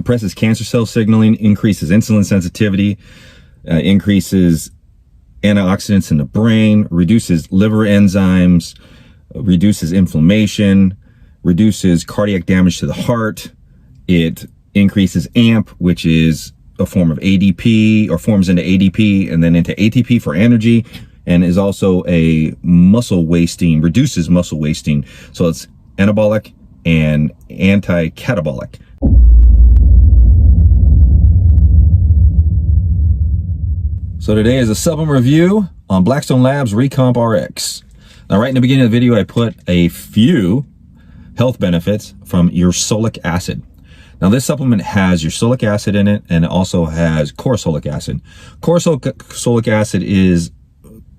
suppresses cancer cell signaling, increases insulin sensitivity, increases antioxidants in the brain, reduces liver enzymes, reduces inflammation, reduces cardiac damage to the heart. It increases AMP, which is a form of ADP, or forms into ADP and then into ATP for energy, and is also a muscle wasting, reduces muscle wasting. So it's anabolic and anti-catabolic. So today is a supplement review on Blackstone Labs Recomp Rx. Now, right in the beginning of the video, I put a few health benefits from ursolic acid. Now, this supplement has ursolic acid in it, and it also has corosolic acid. Corosolic acid is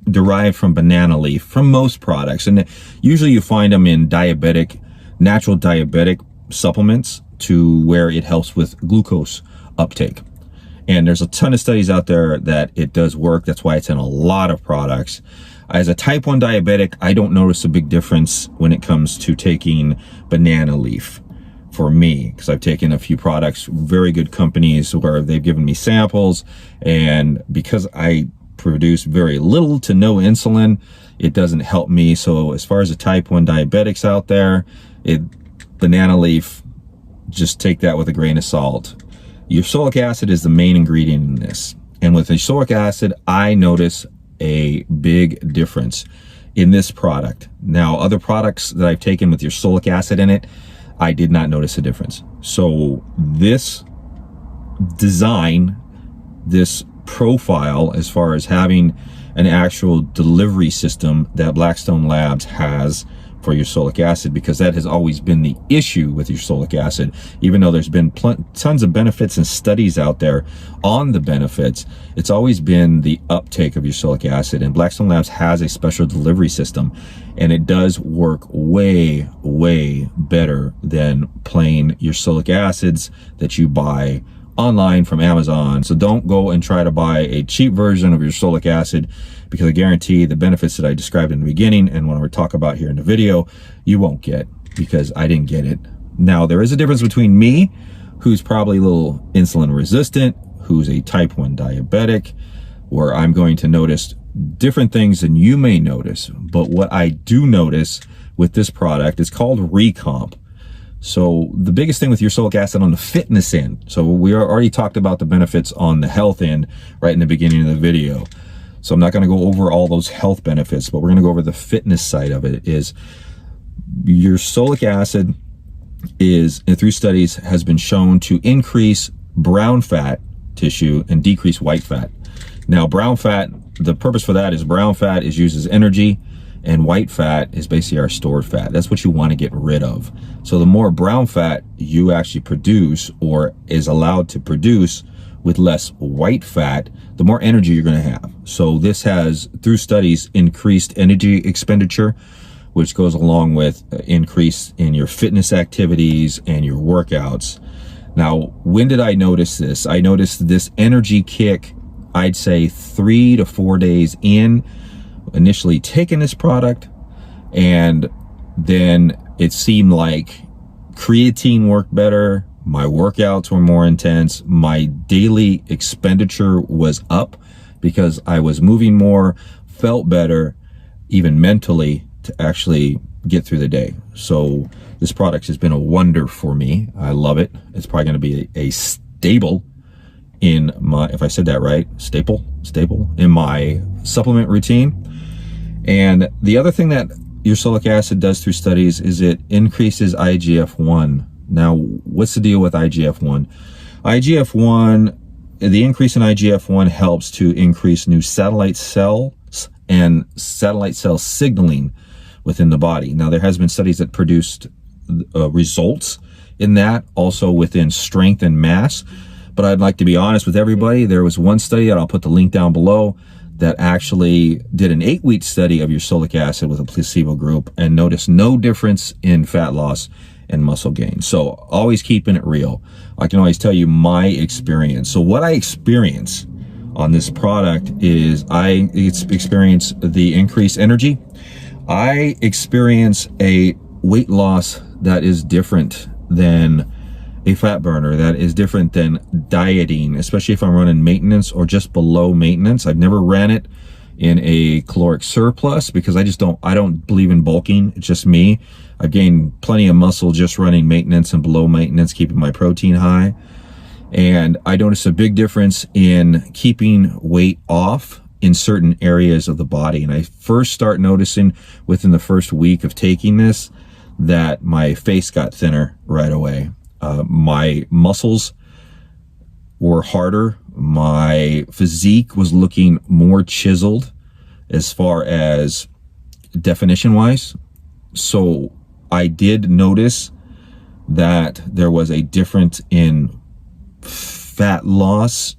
derived from banana leaf, from most products, and usually you find them in natural diabetic supplements, to where it helps with glucose uptake. And there's a ton of studies out there that it does work. That's why it's in a lot of products. As a type 1 diabetic, I don't notice a big difference when it comes to taking banana leaf for me, because I've taken a few products, very good companies, where they've given me samples, and because I produce very little to no insulin, it doesn't help me. So as far as the type 1 diabetics out there, banana leaf, just take that with a grain of salt. Ursolic acid is the main ingredient in this. And with ursolic acid, I notice a big difference in this product. Now, other products that I've taken with ursolic acid in it, I did not notice a difference. So this design, this profile, as far as having an actual delivery system that Blackstone Labs has for ursolic acid, because that has always been the issue with ursolic acid. Even though there's been tons of benefits and studies out there on the benefits, it's always been the uptake of ursolic acid, and Blackstone Labs has a special delivery system, and it does work way, way better than plain ursolic acids that you buy online from Amazon. So don't go and try to buy a cheap version of ursolic acid, because I guarantee the benefits that I described in the beginning and what we're talking about here in the video, you won't get, because I didn't get it. Now, there is a difference between me, who's probably a little insulin resistant, who's a type 1 diabetic, where I'm going to notice different things than you may notice. But what I do notice with this product is called Recomp. So the biggest thing with ursolic acid on the fitness end, so we already talked about the benefits on the health end right in the beginning of the video. So I'm not going to go over all those health benefits, but we're going to go over the fitness side of it. Is ursolic acid is, through studies, has been shown to increase brown fat tissue and decrease white fat. Now, brown fat, the purpose for that is brown fat is used as energy, and white fat is basically our stored fat. That's what you want to get rid of. So the more brown fat you actually produce, or is allowed to produce, with less white fat, the more energy you're going to have. So this has, through studies, increased energy expenditure, which goes along with increase in your fitness activities and your workouts. Now, when did I notice this? I noticed this energy kick, I'd say 3 to 4 days in, initially taking this product, and then it seemed like creatine worked better, my workouts were more intense, my daily expenditure was up because I was moving more, felt better, even mentally, to actually get through the day. So this product has been a wonder for me. I love it. It's probably going to be a staple in my, if I said that right, staple in my supplement routine. And the other thing that ursolic acid does through studies is it increases IGF-1. Now, what's the deal with IGF-1? IGF-1, the increase in IGF-1 helps to increase new satellite cells and satellite cell signaling within the body. Now, there has been studies that produced results in that, also within strength and mass. But I'd like to be honest with everybody. There was one study that I'll put the link down below that actually did an 8-week study of ursolic acid with a placebo group and noticed no difference in fat loss and muscle gain. So always keeping it real. I can always tell you my experience. So what I experience on this product is I experience the increased energy. I experience a weight loss that is different than a fat burner that is different than dieting, especially if I'm running maintenance or just below maintenance. I've never ran it in a caloric surplus because I don't believe in bulking. It's just me. I've gained plenty of muscle just running maintenance and below maintenance, keeping my protein high. And I noticed a big difference in keeping weight off in certain areas of the body. And I first start noticing within the first week of taking this that my face got thinner right away. My muscles were harder. My physique was looking more chiseled as far as definition wise. So I did notice that there was a difference in fat loss,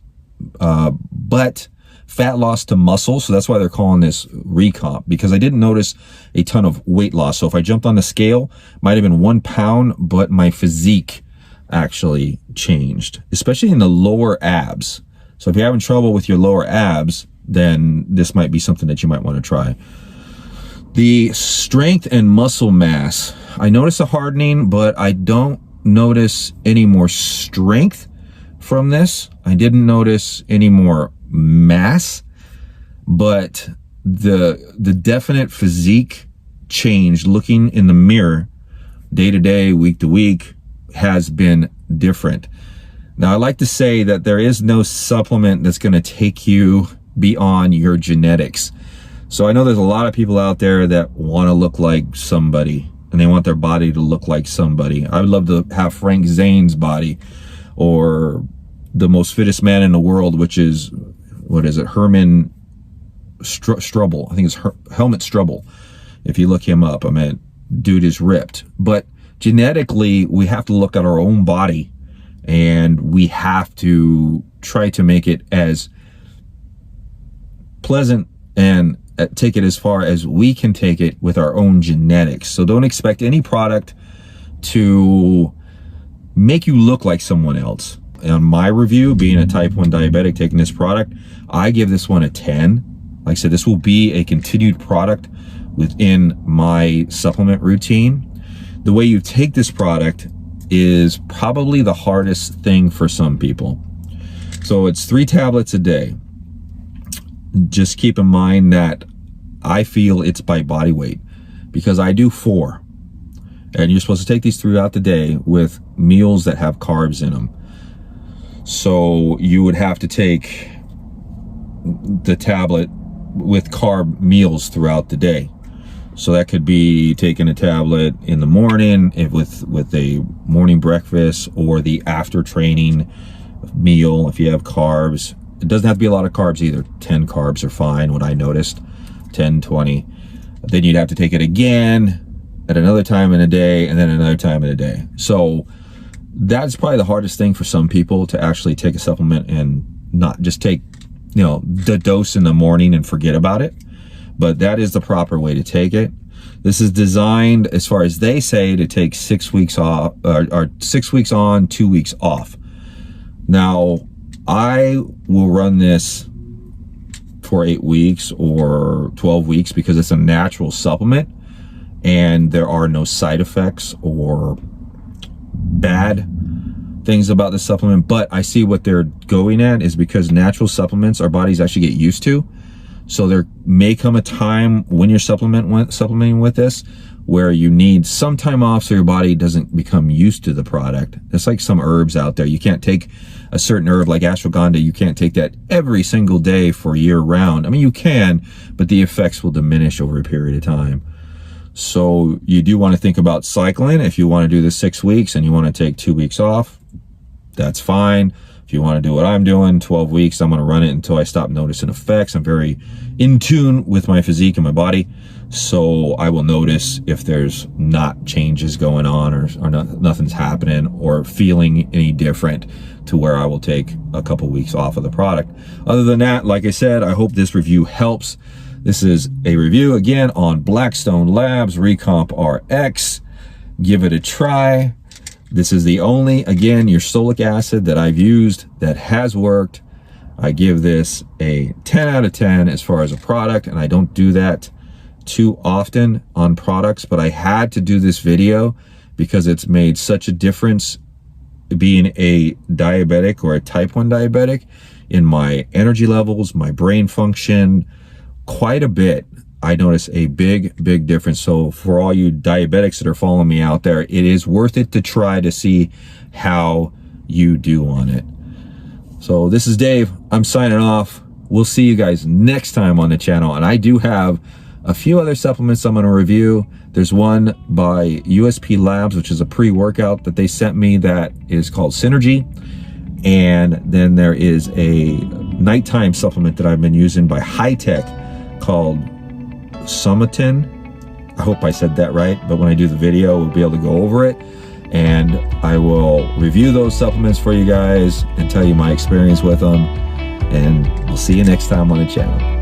but fat loss to muscle. So that's why they're calling this recomp, because I didn't notice a ton of weight loss. So if I jumped on the scale, might have been 1 pound, but my physique actually changed, especially in the lower abs. So if you're having trouble with your lower abs, then this might be something that you might want to try. The strength and muscle mass, I notice a hardening, but I don't notice any more strength from this. I didn't notice any more mass, but the definite physique change looking in the mirror day to day, week to week has been different. Now, I like to say that there is no supplement that's going to take you beyond your genetics. So I know there's a lot of people out there that want to look like somebody and they want their body to look like somebody. I would love to have Frank Zane's body, or the most fittest man in the world, which is, what is it, Herman Strubble. I think it's Helmut Strubble. If you look him up, I mean, dude is ripped. But genetically, we have to look at our own body, and we have to try to make it as pleasant and take it as far as we can take it with our own genetics. So don't expect any product to make you look like someone else. On my review, being a type 1 diabetic taking this product, I give this one a 10. Like I said, this will be a continued product within my supplement routine. The way you take this product is probably the hardest thing for some people. So it's 3 tablets a day. Just keep in mind that I feel it's by body weight, because I do 4. And you're supposed to take these throughout the day with meals that have carbs in them. So you would have to take the tablet with carb meals throughout the day. So that could be taking a tablet in the morning with a morning breakfast, or the after training meal if you have carbs. It doesn't have to be a lot of carbs either. 10 carbs are fine, what I noticed. 10, 20. Then you'd have to take it again at another time in a day, and then another time in a day. So that's probably the hardest thing for some people, to actually take a supplement and not just take, the dose in the morning and forget about it. But that is the proper way to take it. This is designed, as far as they say, to take 6 weeks off, or 6 weeks on, 2 weeks off. Now, I will run this for 8 weeks or 12 weeks because it's a natural supplement and there are no side effects or bad things about the supplement. But I see what they're going at is because natural supplements our bodies actually get used to. So there may come a time when you're supplementing with this where you need some time off so your body doesn't become used to the product. It's like some herbs out there. You can't take a certain herb like ashwagandha. You can't take that every single day for year round. I mean, you can, but the effects will diminish over a period of time. So you do want to think about cycling. If you want to do this 6 weeks and you want to take 2 weeks off, that's fine. If you want to do what I'm doing, 12 weeks, I'm going to run it until I stop noticing effects. I'm very in tune with my physique and my body. So I will notice if there's not changes going on or nothing's happening or feeling any different, to where I will take a couple weeks off of the product. Other than that, like I said, I hope this review helps. This is a review again on Blackstone Labs Recomp Rx. Give it a try. This is the only, again, Ursolic acid that I've used that has worked. I give this a 10 out of 10 as far as a product, and I don't do that too often on products, but I had to do this video because it's made such a difference being a diabetic or a type 1 diabetic, in my energy levels, my brain function, quite a bit. I notice a big difference. So for all you diabetics that are following me out there, it is worth it to try to see how you do on it. So this is Dave. I'm signing off. We'll see you guys next time on the channel. And I do have a few other supplements I'm going to review. There's one by USP Labs, which is a pre-workout that they sent me that is called Synergy. And then there is a nighttime supplement that I've been using by High Tech called Somatin. I hope I said that right, but when I do the video, we'll be able to go over it. And I will review those supplements for you guys and tell you my experience with them. And we'll see you next time on the channel.